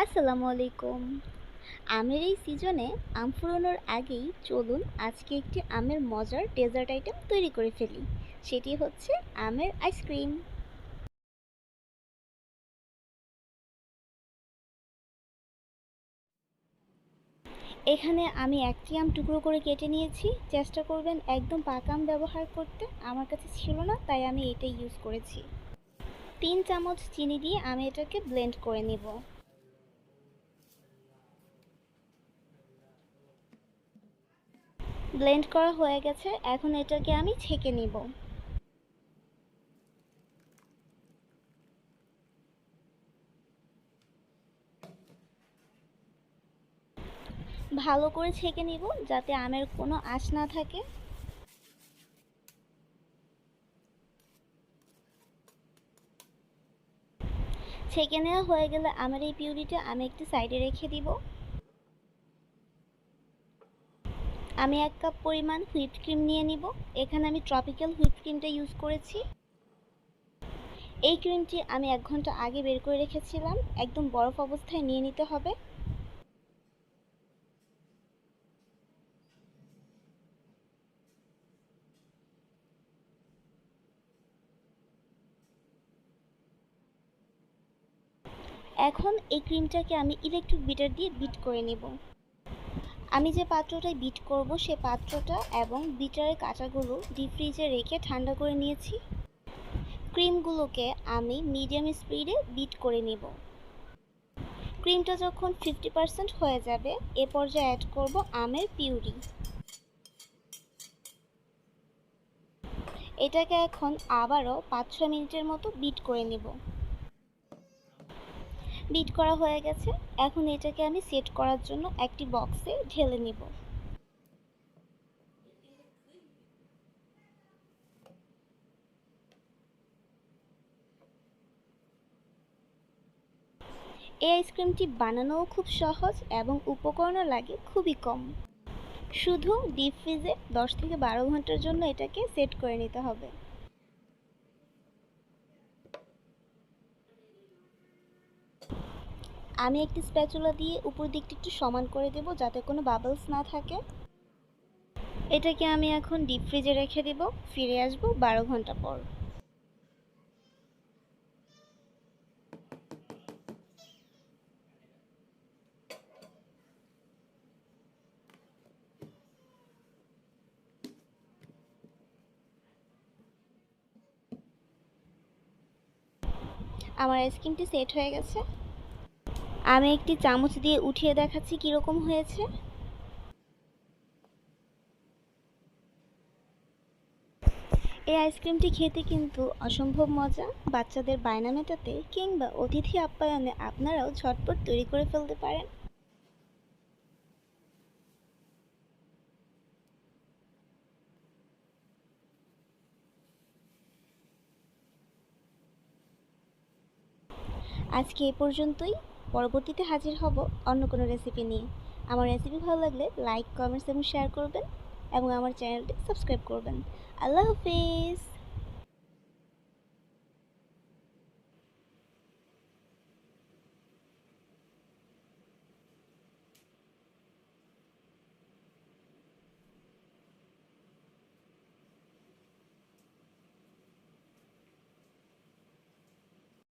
আসসালামু আলাইকুম। আমের এই সিজনে আম ফুরোনোর আগেই চলুন আজকে একটি আমের মজার ডেজার্ট আইটেম তৈরি করে ফেলি। সেটি হচ্ছে আমের আইসক্রিম। এখানে আমি একটি আম টুকরো করে কেটে নিয়েছি। চেষ্টা করবেন একদম পাকা আম ব্যবহার করতে। আমার কাছে ছিল না, তাই আমি এটাই ইউজ করেছি। 3 চামচ চিনি দিয়ে আমি এটাকে ব্লেন্ড করে নিব। ব্লেন্ড করা হয়ে গেছে, এখন এটাকে আমি ছেঁকে নিব। ভালো করে ছেঁকে নিব যাতে আমের কোনো আঁশ না থাকে। ছেঁকে নেওয়া হয়ে গেলে আমার এই পিউরিটা আমি একটি সাইডে রেখে দিব। আমি 1 কাপ পরিমাণ হুইপড ক্রিম নিয়ে নিব। এখানে আমি ট্রপিক্যাল হুইপড ক্রিমটা ইউজ করেছি। এই ক্রিমটি আমি 1 ঘন্টা আগে বের করে রেখেছিলাম। একদম বরফ অবস্থায় নিয়ে নিতে হবে। এখন এই ক্রিমটাকে আমি ইলেকট্রিক বিটার দিয়ে বিট করে নিব। আমি যে পাত্রটায় বিট করব সে পাত্রটা এবং বিটারের কাঁটাগুলো ডিপ ফ্রিজে রেখে ঠান্ডা করে নিয়েছি। ক্রিমগুলোকে আমি মিডিয়াম স্পিডে বিট করে নিব। ক্রিমটা যখন 50% হয়ে যাবে এ পর্যায়ে অ্যাড করব আমের পিউরি। এটাকে এখন আবারও 5-6 মিনিটের মতো বিট করে নেব। বিট করা হয়ে গেছে, এখন এটাকে আমি সেট করার জন্য একটি বক্সে ঢেলে নেব। এই আইসক্রিমটি বানানোও খুব সহজ এবং উপকরণও লাগে খুবই কম। শুধু ডিপ ফ্রিজে 10 থেকে 12 ঘন্টার জন্য এটাকে সেট করে নিতে হবে। আমি একটি স্প্যাচুলা দিয়ে উপর দিকটা একটু সমান করে দেব যাতে কোনো বাবলস না থাকে। এটাকে আমি এখন ডিপ ফ্রিজে রেখে দেব। ফিরে আসব 12 ঘন্টা পর। আমার আইসক্রিমটি সেট হয়ে গেছে। আমি একটি চামচ দিয়ে উঠিয়ে দেখাচ্ছি কীরকম হয়েছে। এই আইসক্রিমটি খেতে কিন্তু অসম্ভব মজা। বাচ্চাদের বায়না মেটাতে কিংবা অতিথি আপ্যায়নে আপনারাও ঝটপট তৈরি করে ফেলতে পারেন। আজকে এ পর্যন্তই। পরবর্তীতে হাজির হব অন্য কোনো রেসিপি নিয়ে। আমার রেসিপি ভালো লাগলে লাইক, কমেন্টস এবং শেয়ার করবেন এবং আমার চ্যানেলটি সাবস্ক্রাইব করবেন। আল্লাহ হাফিজ।